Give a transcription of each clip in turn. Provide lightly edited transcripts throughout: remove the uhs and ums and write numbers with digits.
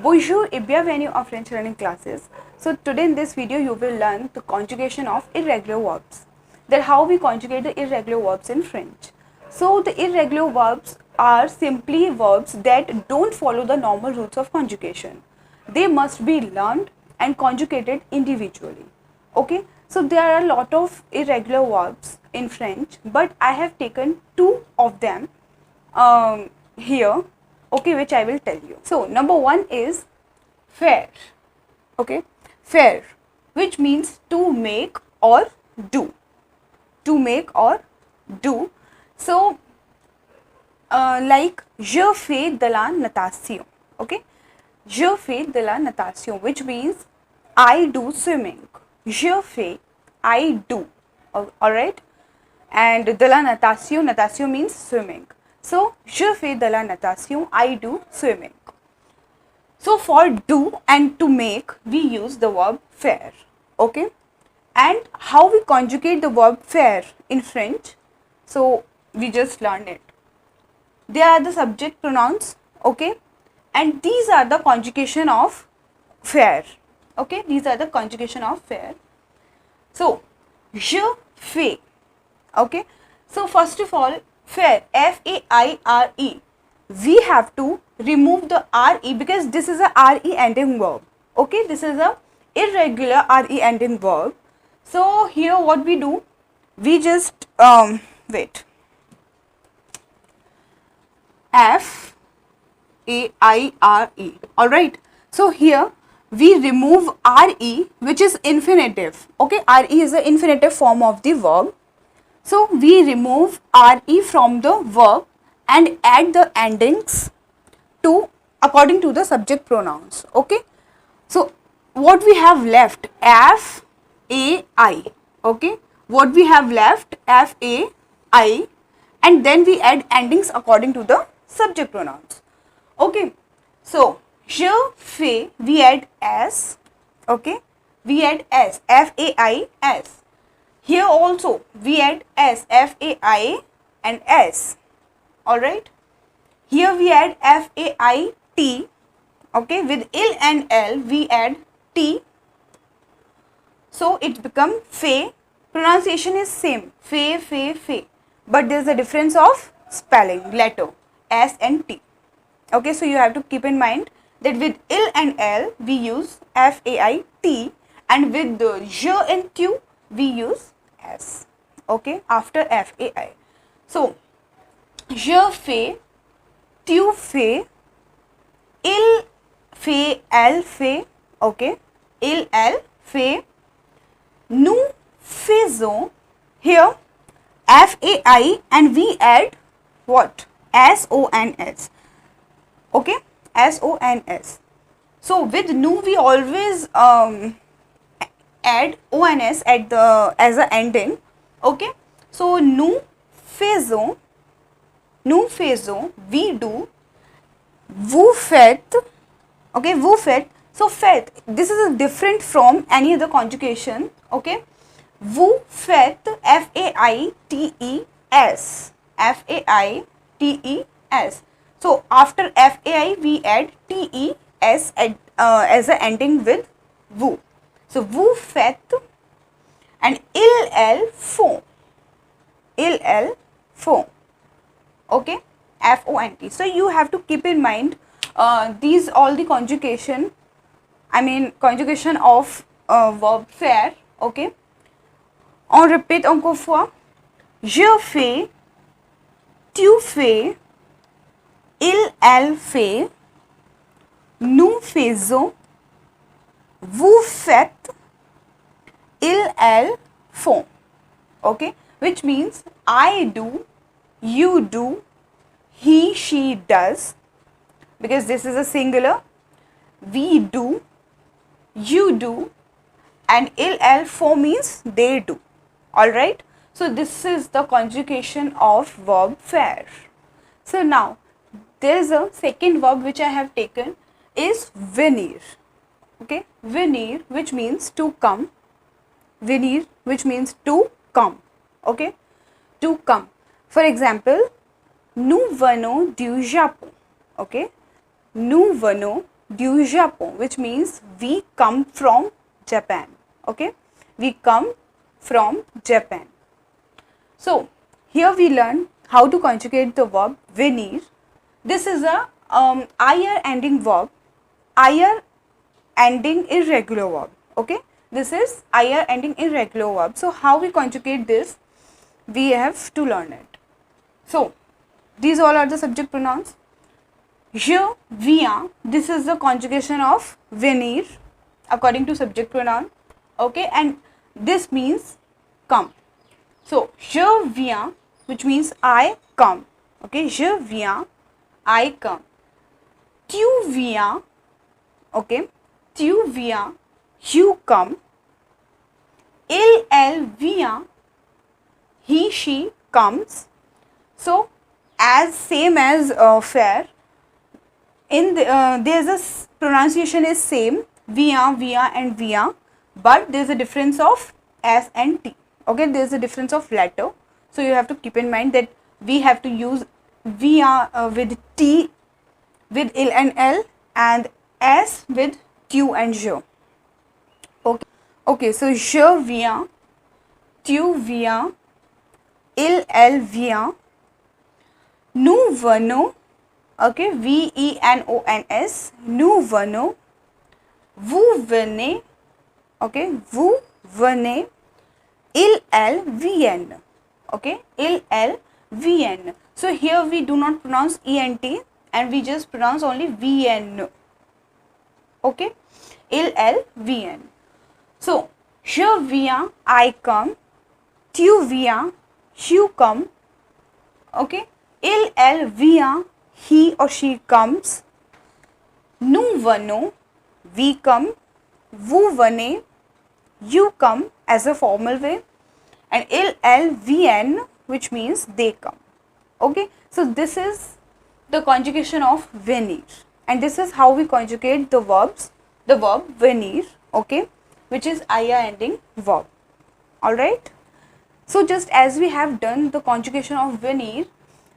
Bonjour et bienvenue en French learning classes. So today in this video you will learn the conjugation of irregular verbs. That how we conjugate the irregular verbs in French. So the irregular verbs are simply verbs that don't follow the normal rules of conjugation. They must be learned and conjugated individually. Okay, so there are a lot of irregular verbs in French, but I have taken two of them here, okay, which I will tell you. So number one is faire, okay, faire, which means to make or do, to make or do. So like je fais de la natation, okay, je fais de la natation, which means I do swimming. Je fais, I do, alright, and de la natation, natation means swimming. So je fais de la natation, I do swimming. So for do and to make we use the verb faire, okay, and how we conjugate the verb faire in French, so we just learned it. They are the subject pronouns, okay, and these are the conjugation of faire, okay, these are the conjugation of faire. So je fais, okay, so first of all faire, F-A-I-R-E, we have to remove the R-E because this is a R-E ending verb, okay, this is a irregular R-E ending verb. So here what we do, we just wait, F-A-I-R-E, alright. So here we remove RE, which is infinitive, okay, RE is the infinitive form of the verb. So we remove RE from the verb and add the endings to according to the subject pronouns, okay. So what we have left, F-A-I, okay, what we have left, F-A-I, and then we add endings according to the subject pronouns, okay. So je fais, we add S, okay, we add S, F-A-I-S. Here also we add S, F-A-I and S, alright. Here we add F-A-I-T, okay, with il and L we add T, so it become fais. Pronunciation is same, fais, fais, fais, but there is a difference of spelling, letter, S and T, okay. So you have to keep in mind that with il and L we use F-A-I-T, and with the je and tu we use S, okay, after F-A-I. So je fais, tu fais, il fait, elle fait, okay, il, elle fait, nous faisons, here F-A-I and we add what, S-O-N-S, okay, S-O-N-S. So with nous we always add O-N-S at the as a ending, okay. So nous faisons, we do, vous faites, okay, vous faites. So faites, this is a different from any other conjugation, okay. Vous faites, F-A-I-T-E-S, F-A-I-T-E-S. So after F-A-I we add T-E-S as a ending with vous. So vous faites, and ils font, ils font, okay, F-O-N-T. So you have to keep in mind these all the conjugation, I mean conjugation of verb faire, okay. On répète encore fois, je fais, tu fais, il, elle fait, nous faisons, vous faites, ils, elles font, okay, which means I do, you do, he, she does, because this is a singular, we do, you do, and il, elles font means they do, alright. So this is the conjugation of verb faire. So now there is a second verb which I have taken is venir, okay, venir, which means to come, venir, which means to come, okay, to come. For example, nous venons du Japon, okay, nous venons du Japon, which means we come from Japan. Okay, we come from Japan. So here we learn how to conjugate the verb venir. This is a ir ending verb, ir ending irregular verb. Okay, this is ir ending irregular verb. So how we conjugate this, we have to learn it. So these all are the subject pronouns. Je viens, this is the conjugation of venir according to subject pronoun. Okay, and this means come. So je viens, which means I come. Okay, je viens, I come. Tu viens, okay, tu viens, you come. Il, elle vient, he, she comes. So as same as fair, in the, there's a pronunciation is same, via, via and via, but there's a difference of s and t. Okay, there's a difference of letter, so you have to keep in mind that we have to use via with t with il and l, and s with tu and je. Okay, okay, so je viens, tu viens, il, elle vient, nous venons. Okay, V-E-N-O-N-S, nous venons, vous venez, okay, vous venez, ils, elles viennent, okay, ils, elles viennent. So here we do not pronounce ENT and we just pronounce only VN, okay, ils, elles viennent. So je viens, I come, tu viens, you come, okay, il, elle vient, he or she comes, nous venons, we come, vous venez, you come as a formal way, and ils, elles viennent, which means they come. Okay, so this is the conjugation of venir, and this is how we conjugate the verbs, the verb venir, okay, which is ir ending verb. Alright, so just as we have done the conjugation of venir,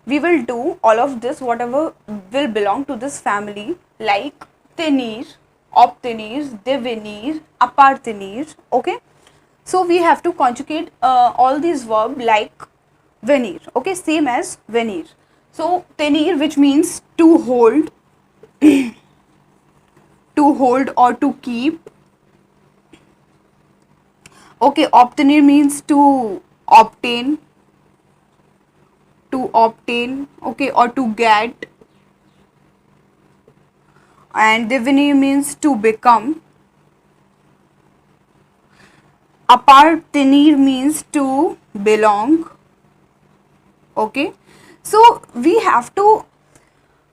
we will do all of this, whatever will belong to this family, like tenir, obtenir, devenir, appartenir. Okay, so we have to conjugate all these verbs like venir. Okay, same as venir. So tenir, which means to hold, to hold or to keep. Okay, obtenir means to obtain, to obtain, okay, or to get, and devenir means to become, appartenir means to belong. Okay, so we have to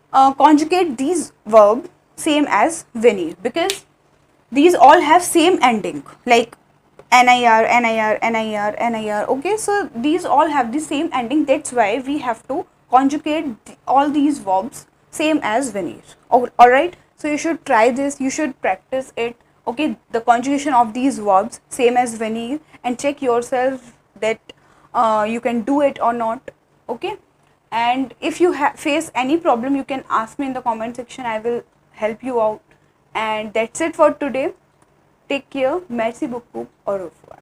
conjugate these verbs same as venir, because these all have same ending, like NIR, NIR, NIR, NIR. Okay, so these all have the same ending. That's why we have to conjugate all these verbs same as venir. Alright, so you should try this, you should practice it. Okay, the conjugation of these verbs same as venir, and check yourself that you can do it or not. Okay, and if you face any problem, you can ask me in the comment section. I will help you out. And that's it for today. Take care. Merci beaucoup. Au revoir.